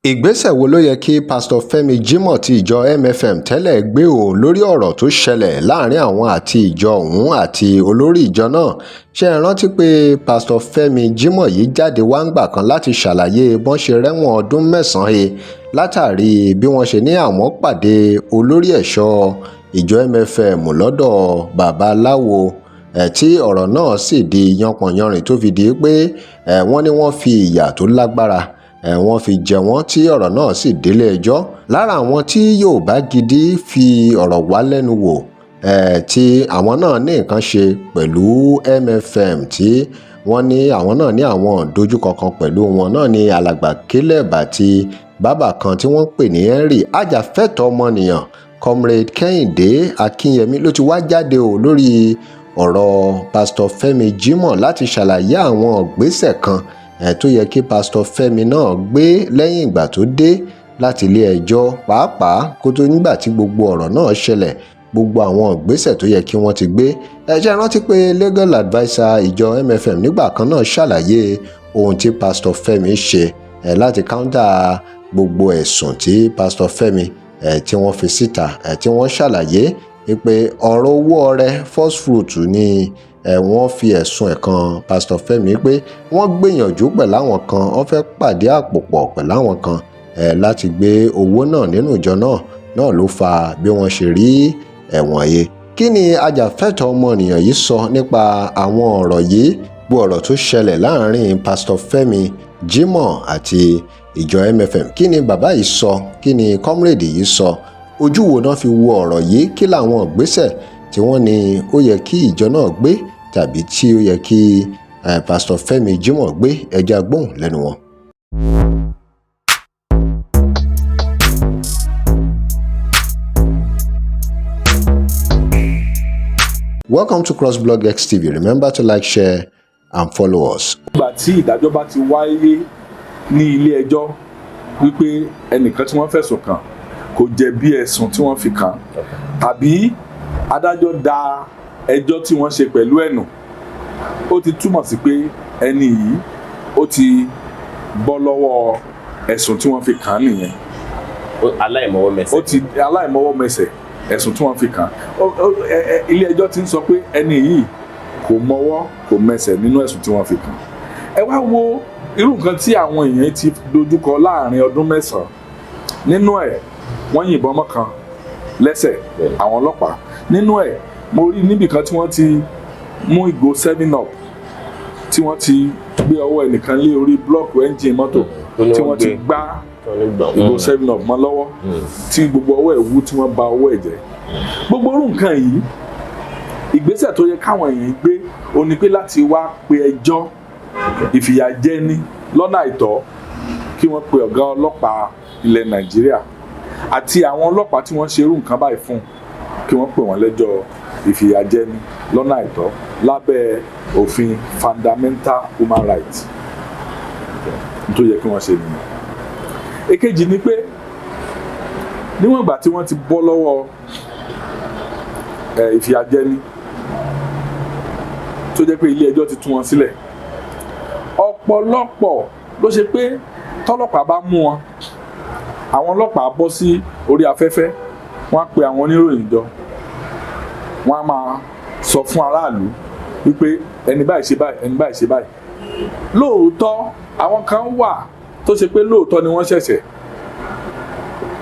Ìgbésẹ̀ wo ló yẹ kí Pásítọ̀ Fẹ́mi Jímọ̀ ti ìjọ MFM tẹ́lẹ̀ gbé o lórí ọ̀rọ̀ tó ṣẹlẹ̀ láàrin àwọn àti ìjọ ọ̀hún àti olórí ìjọ náà? Ṣé ẹ rántí pé Pásítọ̀ Fẹ́mi Jímọ̀ yìí jáde wá ńgbà kan láti ṣàlàyé bọ́n ṣe rẹ́wọ̀n ọdún 9 he látàrí bí wọ́n ṣe ní àwọn pàdé olórí ẹ̀ṣọ́ ìjọ MFM lọ́dọ̀ babaláwo tí ọ̀rọ̀ náà sì di yanpọ̀yanrìn tó fi di pé wọ́n ní wọ́n fi ìyà tó lágbára wọ́n fi jẹ wọ́n tí ọ̀rọ̀ náà sì délé ẹjọ́. Lára àwọn tí Yorùbá Gidi fi ọ̀rọ̀ wá lẹ́nu wò tí àwọn náà ní nǹkan ṣe pẹ̀lú MFM tí wọ́n ní àwọn náà ní àwọn ìdojúkọ kan pẹ̀lú wọn náà ní alàgbà Caleb àti bàbá kan tí wọ́n pè ní Henry. Ajàfẹ́tọ̀ọ́ ọmọnìyàn Comrade Kẹ́hìndé Akínyẹmí ló ti wá jáde o lórí ọ̀rọ̀ Pásítọ̀ Fẹ́mi Jímọ̀ láti ṣàlàyé àwọn ìgbésẹ̀ kan tó yẹ kí Pásítọ̀ Fẹ́mi náà gbé lẹ́yìn ìgbà tó dé láti ilé ẹjọ́, pàápàá kó tó nígbà tí gbogbo ọ̀rọ̀ náà ṣẹlẹ̀, gbogbo àwọn ìgbésẹ̀ tó yẹ kí wọ́n ti gbé. Ẹ jẹ́ rántí pé legal adviser ìjọ MFM nígbà kan náà ṣàlàyé ohun tí Pásítọ̀ Fẹ́mi ṣe láti counter gbogbo ẹ̀sùn tí Pásítọ̀ Fẹ́mi tí wọ́n fi síta tí wọ́n ṣàlàyé pé ọ̀rọ̀ owó ọrẹ first fruit ni wọ́n fi ẹ̀sùn kan Pásítọ̀ Fẹ́mi pé wọ́n gbìyànjú pẹ̀lú àwọn kan, wọ́n fẹ́ pàdé àpò pọ̀ pẹ̀lú àwọn kan láti gbé owó náà nínú ìjọ náà ló fa bí wọ́n ṣe rí ẹ̀wọ̀n yìí. Kí ni ajàfẹ́tọ̀ọ́ ọmọnìyàn yìí sọ nípa àwọn ọ̀rọ̀ yìí, gbogbo ọ̀rọ̀ tó ṣẹlẹ̀ láàrin Pásítọ̀ Fẹ́mi Jímọ̀ àti ìjọ MFM? Kí ni bàbá yìí sọ? Kí ni comrade yìí sọ? Ojú wo náà fi wo ọ̀rọ̀ yìí? Kí làwọn ìgbésẹ̀ tí wọ́n ní ó yẹ kí ìjọ náà gbé tàbí tí ó yẹ kí Pásítọ̀ Fẹ́mi Jímọ̀ gbé? Ẹ jẹ́ a gbóhùn lẹ́nu wọn. Welcome to crossblog XTV. Remember to like, share and follow us. Ìgbà tí ìdájọ́ bá ti wáyé ní ilé ẹjọ́ wípé ẹnìkan tí wọ́n fẹ̀sùn kàn kò jẹ̀bi ẹ̀sùn tí wọ́n fi kàn, tàbí adájọ́ dá ẹjọ́ tí wọ́n ṣe pẹ̀lú ẹ̀nù, ó ti túmọ̀ sí pé ẹni yìí ó ti bọ́ lọ́wọ́ ẹ̀sùn tí wọ́n fi kàn nìyẹn. Aláìmọwọ́mẹsẹ̀. Ó ti aláìmọwọ́mẹsẹ̀ ẹ̀sùn tí wọ́n fi kàn. Ilé ẹjọ́ ti ń sọ pé ẹni yìí kò mọwọ́ kò mẹsẹ̀ nínú ẹ̀sùn tí wọ́n fi kàn. Ẹ wá wo irú nǹkan tí àwọn èèyàn ti dojúkọ láàrin ọdún 9. Nínú ẹ̀ wọ́n yìnbọn mọ́ kan lẹ́sẹ̀ àwọn ọlọ́pàá. Nínú ẹ̀ mo rí níbìkan tí wọ́n ti mú ìgò 7up tí wọ́n ti gbé ọwọ́ ẹnìkan lé orí blọ́ọ̀kù ẹ́ńjìn mọ́tò tí wọ́n ti gbá ìgò 7up mọ́ lọ́wọ́ tí gbogbo ọwọ́ ẹ̀ wú tí wọ́n ba ọwọ́ ẹ̀ jẹ́. Gbogbo orú nǹkan yìí, ìgbésẹ̀ tó yẹ káwọn èèyàn gbé ó ní pé láti wá pe ẹjọ́ ìfìyàjẹni lọ́nà àìtọ́, kí wọ́n pe ọ̀gá ọlọ́pàá ilẹ̀ Nàìjíríà àti àwọn ọlọ́pàá tí wọ́n ṣe irú nǹkan báyìí fún, kí wọ́n pè wọ́n lẹ́jọ́ ìfìyàjẹni lọ́nà àìtọ́ lábẹ́ òfin fundamental human rights tó yẹ kí wọ́n ṣe nìyẹn. Èkejì ni pé níwọ̀n ìgbà tí wọ́n ti bọ́ lọ́wọ́ ìfìyàjẹni tó jẹ́ pé ilé ẹjọ́ ti tú wọn sílẹ̀, ọ̀pọ̀lọpọ̀ ló ṣe pé tọ́lọ́pàá bá mú wọn, àwọn ọlọ́pàá bọ́ sí orí afẹ́fẹ́, wọ́n á pe àwọn oníròyìn jọ, wọ́n á máa sọ fún aráàlú wípé ẹni báyìí ṣe báyìí, ẹni báyìí ṣe báyìí. Lóòótọ́ àwọn kan wà tó ṣe pé lóòótọ́ ni wọ́n ṣẹ̀ṣẹ̀,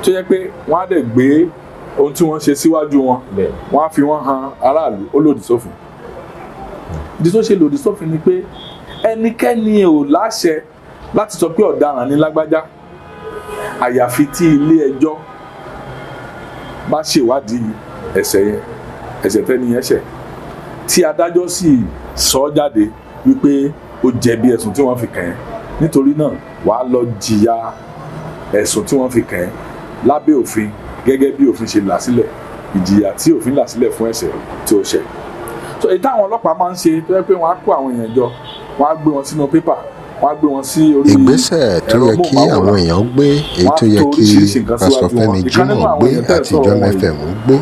tó yẹ pé wọ́n á dẹ̀ gbé ohun tí wọ́n ṣe síwájú wọn, wọ́n á fi wọ́n han aráàlú, ó lòdì sófin. Ìdí tó ṣe lòdì sófin ni pé ẹnikẹ́ni ò láṣẹ láti sọ pé ọ̀daràn ni lágbájá, àyàfi tí ilé ẹjọ́ bá ṣèwádìí ẹ̀ṣẹ̀ yẹn, ẹ̀ṣẹ̀ tẹ́ni yẹn ṣẹ̀, tí adájọ́ sì sọ jáde wípé ó jẹ̀bi ẹ̀sùn tí wọ́n fi kàn ẹ́, nítorí náà wàá lọ jìyà ẹ̀sùn tí wọ́n fi kàn ẹ́ lábẹ́ òfin gẹ́gẹ́ bí òfin ṣe là sílẹ̀, ìjìyà tí òfin là sílẹ̀ fún ẹ̀ṣẹ̀ tí ó ṣẹ̀. So èyí táwọn ọlọ́pàá máa ń ṣe tó yẹ pé wọ́n á kó àwọn èèyàn jọ, wọ́n á gbé wọn sínú pépà, wọ́n á gbé wọn sí orí ìgbésẹ̀ tó yẹ kí àwọn èèyàn gbé, èyí tó yẹ kí Pásítọ̀ Fẹ́mi Jímọ̀ gbé àti ìjọ MFM gbé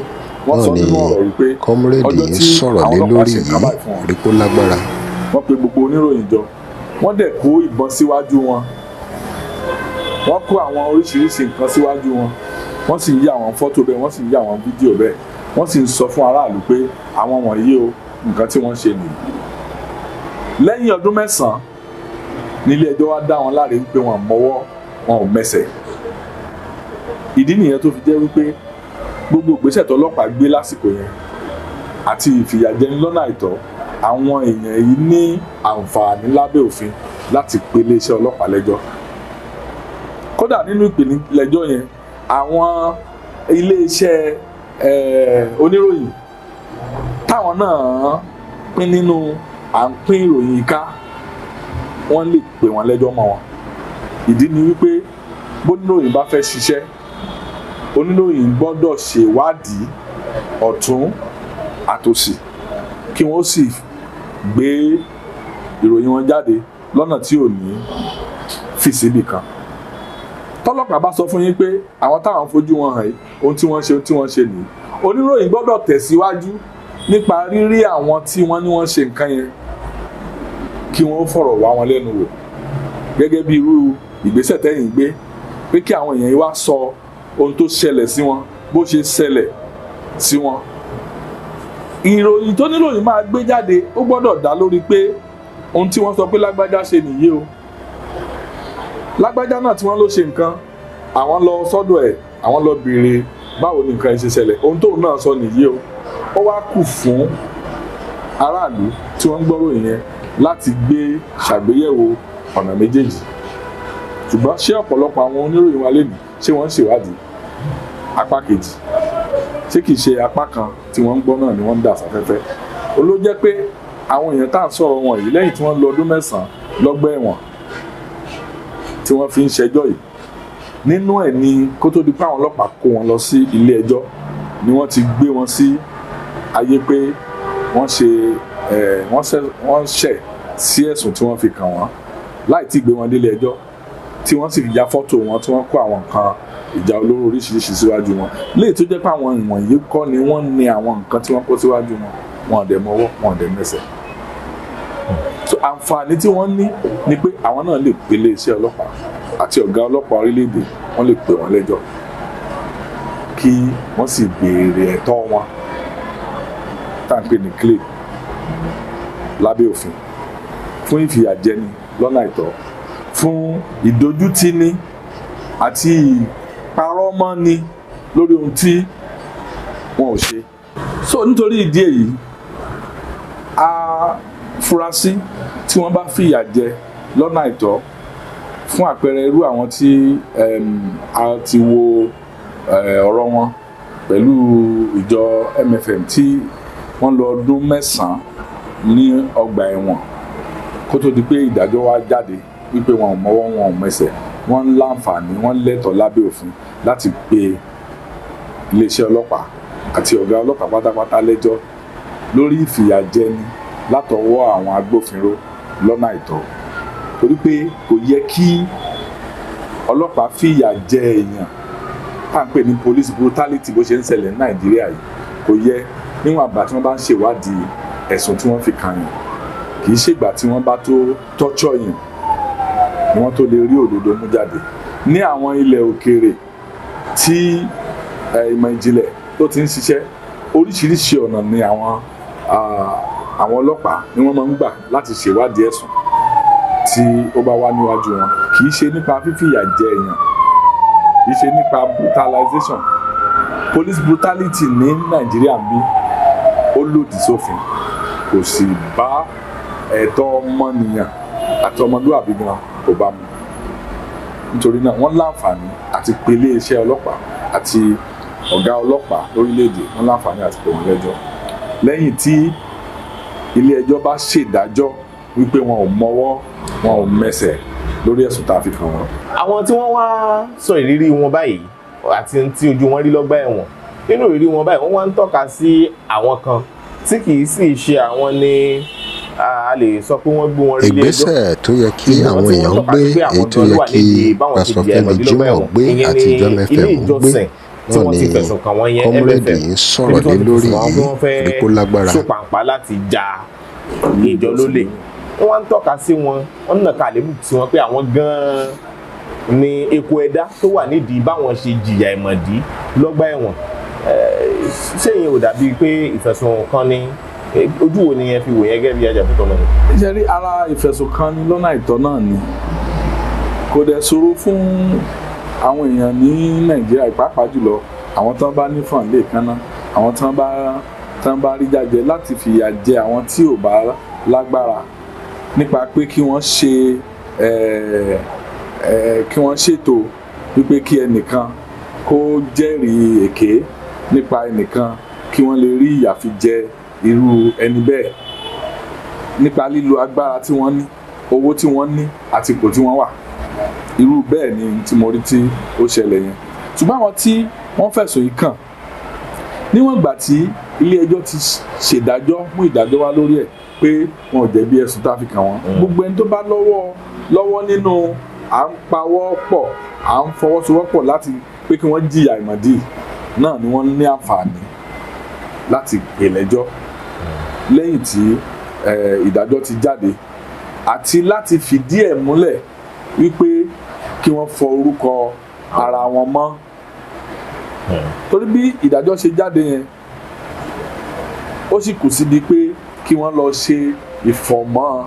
náà ni comrade yìí sọ̀rọ̀ lé lórí yìí, rí kó lágbára. Wọ́n pe gbogbo oníròyìn jọ, wọ́n dẹ̀ kó ìbọn síwájú wọn, wọ́n kó àwọn oríṣiríṣi nǹkan síwájú wọn, wọ́n sì ń yí àwọn fọ́tò bẹ́ẹ̀, wọ́n sì ń yí àwọn fídíò bẹ́ẹ̀, wọ́n sì ń sọ fún aráàlú pé àwọn wọ̀nyí o nǹkan tí wọ́n ṣe nìyí. Lẹ́yìn ọdún 9 nílé ẹjọ́ wá dá wọn láre wípé wọn mọ́wọ́ wọn ò mẹsẹ̀. Ìdí nìyẹn tó fi jẹ́ wípé gbogbo ìgbésẹ̀ tọ́lọ́pàá gbé lásìkò yẹn àti ìfìyàjẹni lọ́nà àìtọ́, àwọn èèyàn yìí ní àǹfààní lábẹ́ òfin láti pe iléeṣẹ́ ọlọ́pàá lẹ́jọ́. Kódà nínú ìpènílẹ́jọ́ yẹn, àwọn iléeṣẹ́ oníròyìn táwọn náà pín nínú à ń pín ìròyìn ká, wọ́n lè pè wọ́n lẹ́jọ́ mọ́ wọn. Ìdí ni wípé bóníròyìn bá fẹ́ ṣiṣẹ́, oníròyìn gbọ́dọ̀ ṣèwádìí ọ̀tún àtòsì kí wọ́n sì gbé ìròyìn wọn jáde lọ́nà tí ò ní fi síbì kan. Tọ́lọ́pàá bá sọ fún yín pé àwọn táwọn fojú wọn hàn yìí ohun tí wọ́n ṣe nìyí, oníròyìn gbọ́dọ̀ tẹ̀síwájú nípa rírí àwọn tí wọ́n ní wọ́n ṣe nǹkan yẹn kí wọ́n fọ̀rọ̀ wá wọn lẹ́nu wò, gẹ́gẹ́ bí irú ìgbésẹ̀ tẹ́yìn gbé pé kí àwọn èèyàn yìí wá sọ ohun tó ṣẹlẹ̀ sí wọn bó ṣe ṣẹlẹ̀ sí wọn. Ìròyìn tó níròyìn máa gbé jáde ó gbọ́dọ̀ dá lórí pé ohun tí wọ́n sọ pé lágbájá ṣe nìyí o, lágbájá náà tí wọ́n ló ṣe nǹkan, àwọn lọ sọ́dọ̀ ẹ̀, àwọn lọ béèrè báwo ni nǹkan yìí ṣe ṣẹlẹ̀, ohun tóun náà sọ nìyí o. Ó wá kù fún aráàlú tí wọ́n ń gbọ́rọ̀ yẹn láti gbé ṣàgbéyẹ̀wò ọ̀nà méjèèjì. Ṣùgbọ́n ṣé ọ̀pọ̀lọpọ̀ àwọn oníròyìn wa lénìí ṣé wọ́n ń ṣèwádìí apá kejì, ṣé kìí ṣe apá kan tí wọ́n ń gbọ́ náà ni wọ́n ń dà sáfẹ́fẹ́? Ó ló jẹ́ pé àwọn èèyàn tá à ń sọ̀rọ̀ wọn yìí lẹ́yìn tí wọ́n lò ọdún 9 lọ́gbà ẹ̀wọ̀n tí wọ́n fi ń ṣẹjọ́ yìí, nínú ẹ̀ ni kó tó di pé àwọn ọlọ́pàá kó wọn lọ sí ilé ẹjọ́ ni wọ́n ti gbé wọn sí ayé pé wọ́n ṣẹ̀ sí ẹ̀sùn tí wọ́n fi kàn wọ́n láì tí gbé wọn délé ẹjọ́, tí wọ́n sì ya fọ́tò wọn tí wọ́n kó àwọn nǹkan ìjà olóró oríṣiríṣi síwájú wọn, léyìí tó jẹ́ pé àwọn ìwọ̀nyí kọ́ ni wọ́n ní àwọn nǹkan tí wọ́n kó síwájú wọn, wọn ò dẹ̀ mọ́wọ́ wọn ò dẹ̀ mẹsẹ̀. So àǹfààní tí wọ́n ní ni pé àwọn náà lè pe iléeṣẹ́ ọlọ́pàá àti ọ̀gá ọlọ́pàá orílẹ̀-èdè, wọ́n lè pè wọ́n lẹ́jọ́ kí wọ́n sì béèrè ẹ̀tọ́ wọn tá à ń pè ní claim lábẹ́ òfin fún ìfìyàjẹni lọ́nà àìtọ́, fún ìdójútini àti ìparọ́mọ́ni lórí ohun tí wọn ò ṣe. So nítorí ìdí èyí, afurasí tí wọ́n bá fìyà jẹ lọ́nà àìtọ́, fún àpẹẹrẹ irú àwọn tí a ti wo ọ̀rọ̀ wọn pẹ̀lú ìjọ MFM tí wọ́n lò ọdún 9 ní ọgbà ẹ̀wọ̀n kó tó di pé ìdájọ́ wá jáde wípé wọn ò mọ́wọ́ wọn ò mẹsẹ̀, wọ́n ń láǹfààní, wọ́n lẹ́tọ̀ọ́ lábẹ́ òfin láti pe iléeṣẹ́ ọlọ́pàá àti ọ̀gá ọlọ́pàá pátápátá lẹ́jọ́ lórí ìfìyàjẹni látọwọ́ àwọn agbófinró lọ́nà àìtọ́. Torí pé kò yẹ kí ọlọ́pàá fìyà jẹ èèyàn tá à ń pè ní police brutality bó ṣe ń ṣẹlẹ̀ ní Nàìjíríà yìí, kò yẹ níwọ̀n àgbà tí wọ́n bá ń ṣèwádìí ẹ̀sùn tí wọ́n fi kàn yàn, kì í ṣègbà tí wọ́n bá tó tọ́jọ́ yàn ni wọ́n tó lè rí òdodo mú jáde. Ní àwọn ilẹ̀ òkèèrè tí ìmọ̀ ìjìnlẹ̀ tó ti ń ṣiṣẹ́, oríṣiríṣi ọ̀nà ni àwọn ọlọ́pàá ni wọ́n máa ń gbà láti ṣèwádìí ẹ̀sùn tí ó bá wá níwájú wọn. Kì í ṣe nípa fífìyà jẹ èèyàn, kì í ṣe nípa brutalization. Police brutality ní Nàìjíríà bí ó lòdì sófin, kò sì bá ẹ̀tọ́ ọmọnìyàn àti ọmọlúwàbí gan kò bá mu. Nítorí náà wọ́n láǹfààní àti pe iléeṣẹ́ ọlọ́pàá àti ọ̀gá ọlọ́pàá lórílẹ̀‐èdè, wọ́n láǹfààní àti pè wọ́n lẹ́jọ́ lẹ́yìn tí ilé ẹjọ́ bá ṣèdájọ́ wípé wọn ò mọ́wọ́ wọn ò mẹsẹ̀ lórí ẹ̀sùn tá a fi kàn wọ́n. Àwọn tí wọ́n wá sọ ìrírí wọn báyìí àti tí ojú wọn rí lọ́gbà ẹ̀wọ̀n, nínú ìrírí wọn báyìí wọ́n wá ń tọ́ka sí àwọn kan tí kì í sì ṣe àwọn ni a lè sọ pé wọ́n gbé wọn rí ilé ẹjọ́. Ìgbésẹ̀ tó yẹ kí àwọn èèyàn gbé, èyí tó yẹ kí pásítọ̀ Fẹ́mi Jímọ̀ gbé àti ìjọ MFM gbé náà ni kọ́múrẹ́dì yìí sọ̀rọ̀ lé lórí yìí rí kó lágbára. Sópàǹpá láti ja ìjọ lólè, wọ́n wá ń tọ́ka sí wọn, wọ́n nà kàlébù sí wọn pé àwọn gan-an ni eku ẹ̀dá tó wà nídìí báwọn ṣe jìyà ìmọ̀dí lọ́gbà ẹ̀wọ̀n. Ṣé ìyẹn ò dàbí pé ìfẹ̀sùnkanni ni ojú wo ni ẹ fi wò yẹn gẹ́gẹ́ bí ajàfẹ́tọ̀ọ́ ọmọnìyàn? Ṣé rí ara ìfẹ̀sùnkanni lọ́nà àìtọ́ náà ni kò dẹ̀ ṣòro fún àwọn èèyàn ní Nàìjíríà pàápàá jùlọ àwọn tán bá ní fàn lè kánná, àwọn tán bá rí jájẹ láti fìyà jẹ àwọn tí ò bá lágbára nípa pé kí wọ́n ṣètò wípé kí ẹnìkan kó jẹ́rìí èké nípa ẹnìkan kí wọ́n lè rí ìyà fi jẹ irú ẹni bẹ́ẹ̀ nípa lílo agbára tí wọ́n ní, owó tí wọ́n ní àti ipò tí wọ́n wà. Irú bẹ́ẹ̀ ni tí mo rí tí ó ṣẹlẹ̀ yẹn. Ṣùgbọ́n àwọn tí wọ́n fẹ̀sùn yìí kàn níwọ̀n ìgbà tí ilé ẹjọ́ ti ṣèdájọ́ mú ìdájọ́ wá lórí ẹ̀ pé wọn ò jẹ̀bi ẹ̀sùn tá a fi kàn wọ́n. Gbogbo ẹni tó bá lọ́wọ́ nínú à ń pawọ́ pọ̀ à ń fọwọ́sowọ́pọ̀ láti pé kí wọ́n jìyà ìmọ̀dí náà ni wọ́n ní àǹfààní láti pè lẹ́jọ́ lẹ́yìn tí ìdájọ́ ti jáde àti láti fìdí ẹ̀ múlẹ̀ wípé kí wọ́n fọ orúkọ ara wọn mọ́. Torí bí ìdájọ́ ṣe jáde yẹn ó sì kù síbi pé kí wọ́n lọ ṣe ìfọ̀mọ́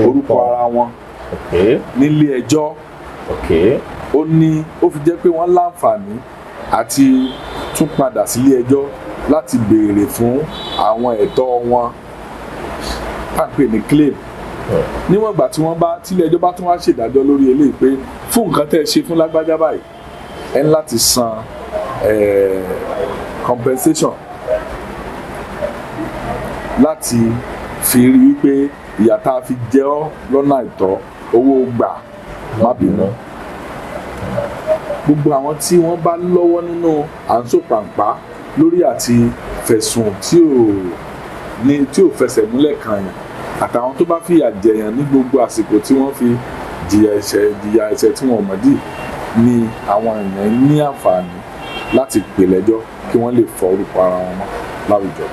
orúkọ ara wọn nílé ẹjọ́. Ó fi jẹ́ pé wọ́n láǹfààní àti tún padà sílé ẹjọ́ láti béèrè fún àwọn ẹ̀tọ́ wọn pàpè ní claim. Níwọ̀n ìgbà tí ilé ẹjọ́ bá tún wá ṣèdájọ́ lórí eléyìí pé fún nǹkan tẹ́ ẹ ṣe fún lágbájá báyìí ẹ ní láti san compensation láti fi rí wípé ìyà tá a fi jẹ ọ́ lọ́nà àìtọ́ owó gbà má bínú. Gbogbo àwọn tí wọ́n bá lọ́wọ́ nínú à ń sòpàǹpá lórí àti fẹ̀sùn tí ò fẹsẹ̀ múlẹ̀ kan yẹn àtàwọn tó bá fìyà jẹyàn ní gbogbo àsìkò tí wọ́n fi jìyà ẹ̀ṣẹ̀ tí wọ́n mọ̀ dì ni àwọn èèyàn ní àǹfààní láti pè lẹ́jọ́ kí wọ́n lè fọ orúkọ ara wọn mọ́ láwùjọ.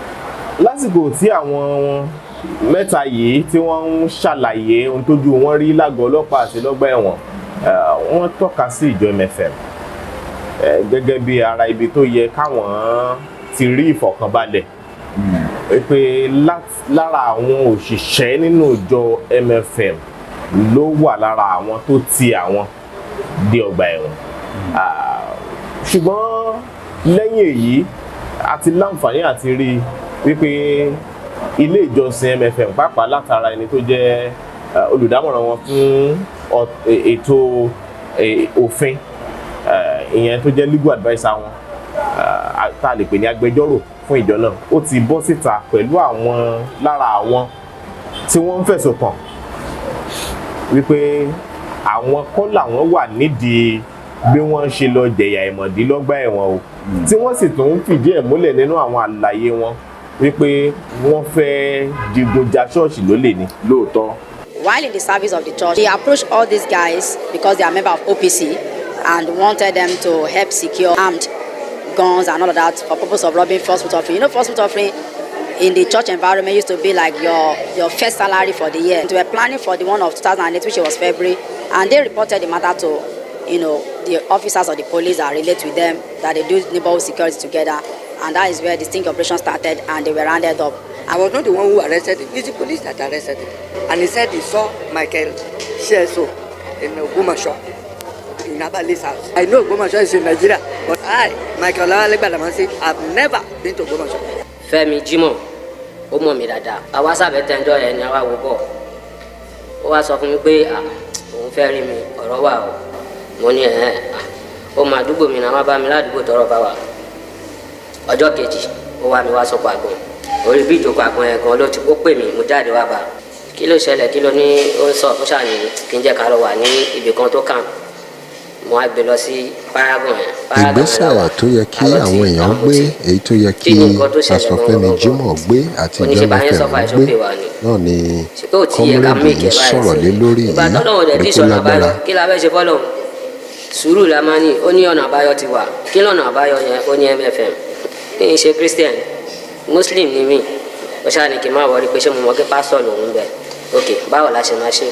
Lásìkò tí àwọn mẹ́ta yìí tí wọ́n ń ṣàlàyé ohun tójú wọn rí lágọ̀ọ́ ọlọ́pàá àti lọ́gbà ẹ̀wọ̀n wọ́n tọ́ka sí ìjọ MFM gẹ́gẹ́ bí ara ibi tó yẹ káwọn ti rí ìfọ̀kànbalẹ̀ pé lára àwọn òṣìṣẹ́ nínú ìjọ MFM ló wà lára àwọn tó ti àwọn dé ọgbà ẹ̀wọ̀n. Ṣùgbọ́n lẹ́yìn èyí àti láǹfààní àti rí wípé ilé ìjọsìn MFM pàápàá látara ẹni tó jẹ́ olùdámọ̀ràn wọn fún ètò òfin ìyẹn tó jẹ́ legal adviser wọn tá a lè pè ní agbẹjọ́rò fún ìjọ náà ó ti bọ́ síta pẹ̀lú àwọn lára àwọn tí wọ́n ń fẹ̀sùn kàn wípé àwọn kọ́ làwọn wà nídìí bí wọ́n ṣe lọ jẹ̀yà ìmọ̀dí lọ́gbà ẹ̀wọ̀n o tí wọ́n sì tún fìdí ẹ̀ múlẹ̀ nínú àwọn àlàyé wọn wípé wọ́n fẹ́ digunja ṣọ́ọ̀ṣì lólè ni lóòótọ́. While in the service of the church, they approached all these guys because they are members of OPC and wanted them to help secure armed guns and all of that for purpose of robbing first fruit offering. You know, first fruit offering in the church environment used to be like your first salary for the year. They were planning for the one of 2008, which was February, and they reported the matter to, the officers of the police that relate with them, that they do neighborhood security together, and that is where the sting operation started, and they were rounded up. I was not the one who arrested him. It's the police that arrested him. And he said he saw Michael Sheso in Ogbomoso, in Abale's house. I know Ogbomoso is in Nigeria, but Michael Agbala, I've never been to Ogbomoso. Femi Jimo, ó mọ̀ mí dáadáa. Àwa sábẹ́ tẹ́jọ́ yẹn ni àwa wò bọ̀. Ó wá sọ fún mi pé òun fẹ́ rí mi ọ̀rọ̀ wà o. Mo ní ó máa dúgbò mi náà wá bá mi ládùúgbò tọ́rọ̀ bá wà. Ọjọ́ kejì ó wá mi wá sọ́kọ̀ àgbọn. Orí bí ìjókòó àgbọn yẹn gan ló ti ó pè mí mo jáde wá bá. Kí ló ṣẹlẹ̀ kí ló ní ó sọ fún ṣàní kí n jẹ́ ká lọ wà ní ibì kan tó kàn. Mo á gbé lọ sí Paragon yẹn. Ìgbésẹ̀ tó yẹ kí àwọn èèyàn gbé èyí tó yẹ kí pásítọ̀ Fẹ́mi Jimoh gbé àti ìjọ MFM gbé náà ni kọ́múrèdì yìí sọ̀rọ̀ lé lórí yìí ẹ̀kú lágbára. Kí la fẹ́ ṣe fọ́lọ́ sùúrù la máa ní ó ní ọ̀nà àbáyọ ti wà kí lọ́nà àbáyọ yẹn ó ní MFM kí n ṣe Christian Muslim ni mí ó ṣáà ní kí n má wọrí pé ṣé mo mọ̀ kí pásítọ̀ lòún bẹ̀ ok báwo la ṣe máa ṣe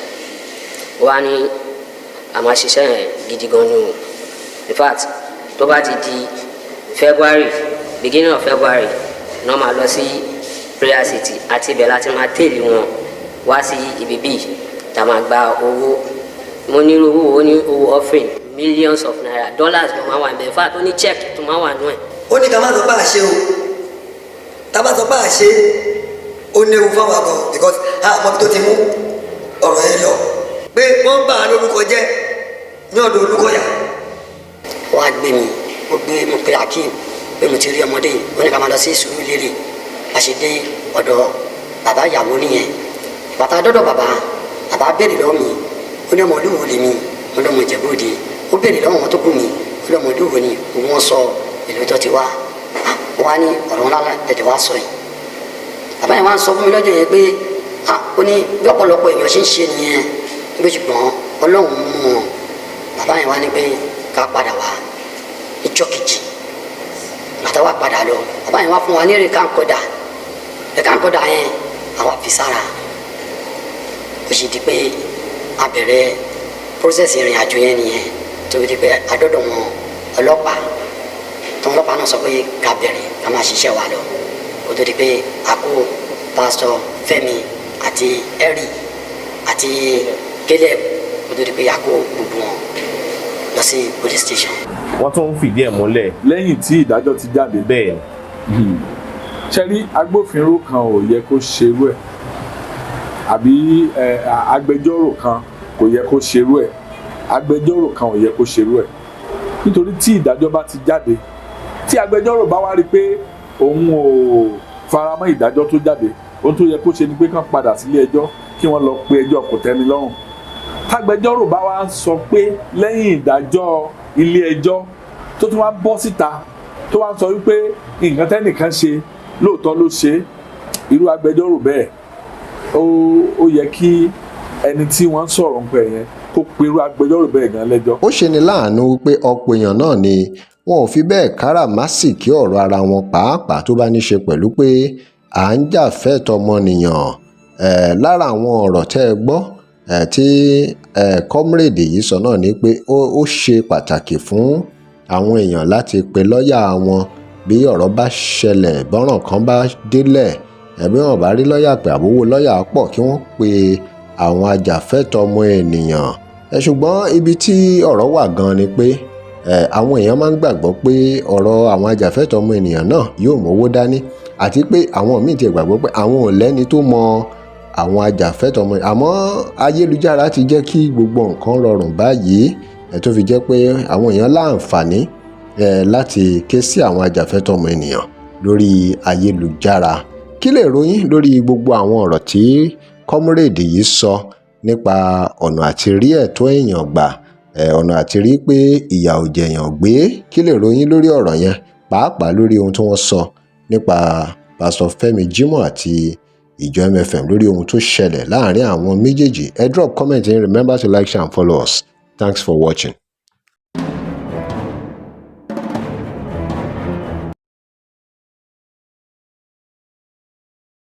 wá ní a máa ṣiṣẹ́ yẹn gidi gan ni o. In fact tó bá ti di February, beginning of February náà máa lọ sí prayer city àti ibẹ̀ láti máa tẹ̀lé wọn wá sí ibi bíi tá a máa gba owó. Mo ní owó offering millions of naira, dollars ló máa wà níbẹ̀. In fact ó ní check tó máa wà nú ẹ̀. ó ní ká má sọ pé àṣẹ o, tá a bá sọ pé àṣẹ ó léwu fáwọn àgọ́ because àmọ́ bí tó ti mú ọ̀rọ̀ yẹn lọ pé wọ́n ń bà á lórúkọ jẹ́ ní ọ̀dọ̀ Olúkọ̀yà. wọ́n á gbé mi ó gbé mo pe Akeem pé mo ti rí ọmọdé yìí ó ní ká máa lọ sí Sùúrùlérè. a ṣe dé ọ̀dọ̀ bàbá ìyàwó nìyẹn. bàtà dọ́dọ̀ bàbá béèrè lọ́wọ́ mi ó ní ọmọ olúwo lè mi ó lọ́mọ Ìjẹ̀bú Òde. ó béèrè lọ́wọ́ wọn tó kù mi ó lọ́mọ olúwo ni wọ́n sọ ìlú tó ti wá. wọ́n á ní ọ̀rọ̀ ńlá tẹ̀tẹ̀ wá sọ yìí. bàbá yẹn wá ń sọ fún mi lọ́jọ́ yẹn pé ó ní bí ọ̀pọ̀lọpọ̀ èèyàn ṣe ń ṣe nìyẹn bí ṣùgbọ́n Ọlọ́run mú wọn. bàbá yẹn wá ní pé ká padà wá ìjọ kejì bàtà wá padà lọ. bàbá yẹn wá fún wa ní ẹ̀ka ńkọ́dà yẹn àwa fi sára. ó sì di pé a bẹ̀rẹ̀ process ìrìn àjò yẹn nìyẹn tó di pé adọ́dọ̀ wọn ọlọ́pàá tó ọlọ́pàá náà sọ pé ká bẹ̀rẹ̀ ká máa ṣiṣẹ́ wa lọ. ó tó di pé a kó pásítọ̀ Fẹ́mi àti Ẹ̀rì àti Caleb ó tó di pé a kó gbogbo wọn lọ sí police station. wọ́n tún ń fìdí ẹ̀ múlẹ̀. lẹ́yìn tí ìdájọ́ ti jáde. bẹ́ẹ̀ ṣe rí agbófinró kan ò yẹ kó ṣerú ẹ̀ àbí agbẹjọ́rò kan kò yẹ kó ṣerú ẹ̀ agbẹjọ́rò kan ò yẹ kó ṣerú ẹ̀ nítorí tí ìdájọ́ bá ti jáde tí agbẹjọ́rò bá wá rí pé òun ò faramọ́ ìdájọ́ tó jáde ohun tó yẹ kó ṣe ni pé kán padà sílé ẹjọ́ kí wọ́n lọ pe ẹjọ́ kòtẹ́milọ́rùn. tágbẹjọ́rò bá wá sọ pé lẹ́yìn ìdájọ́ ilé ẹjọ́ tó tún wá bọ́ síta tó wá sọ wípé nǹkan tẹ́nìkan ṣe lóòótọ́ ló ṣe irú agbẹjọ́rò bẹ́ẹ̀ ó yẹ kí ẹni tí wọ́n ń sọ̀rọ̀ nípa yẹn kó pe irú agbẹjọ́rò bẹ́ẹ̀ gan lẹ́jọ́. ó ṣeni láàánú wípé ọ̀pọ̀ èèyàn náà ni wọn ò fi bẹ́ẹ̀ káràmásìkí ọ̀rọ̀ ara wọn pàápàá tó bá ní ṣe pẹ̀lú pé à ń jà fẹ́tọ̀ ọmọnìyàn. lára àwọn ọ̀rọ̀ tẹ́ ẹ gbọ́ tí kọ́mírèdì yìí sọ náà ni pé ó ṣe pàtàkì fún àwọn èèyàn láti pe lọ́ọ̀yà wọn bí ọ̀rọ̀ bá ṣẹlẹ̀ bọ́ràn kan bá délẹ̀ ẹ̀bí wọn bá rí lọ́ọ̀yà pé àbówó lọ́ọ̀yà pọ̀ kí wọ́n pe àwọn ajàfẹ́tọ̀ ọmọ ènìyàn. ṣùgbọ́n ibi tí ọ̀rọ̀ wà gan ni pé àwọn èèyàn máa ń gbàgbọ́ pé ọ̀rọ̀ àwọn ajàfẹ́tọ̀ ọmọ ènìyàn náà yóò mówó dání àti pé àwọn míì ti gbàgbọ́ pé àwọn ò lẹ́ni tó mọ àwọn ajàfẹ́tọ̀ ọmọ àmọ́ ayélujára ti jẹ́ kí gbogbo nǹkan rọrùn báyìí tó fi jẹ́ pé àwọn èèyàn láǹfààní láti ké sí àwọn ajàfẹ́tọ̀ ọmọ ènìyàn lórí ayélujára. kí lè ròyìn lórí gbogbo àwọn ọ̀rọ̀ tí kọ́múrèdì yìí sọ nípa ọ̀nà àti rí ẹ̀tọ́ èèyàn gbà ọ̀nà àti rí pé ìyà ò jẹ̀yàn gbé? kí lè ròyìn lórí ọ̀rọ̀ yẹn pàápàá lórí ohun tí wọ́n sọ nípa pásítọ̀ Fẹ́mi Jímọ̀ àti ìjọ MFM lórí ohun tó ṣẹlẹ̀ láàrin àwọn méjèèjì? Drop comment and remember to like, share and follow us. Thanks for watching.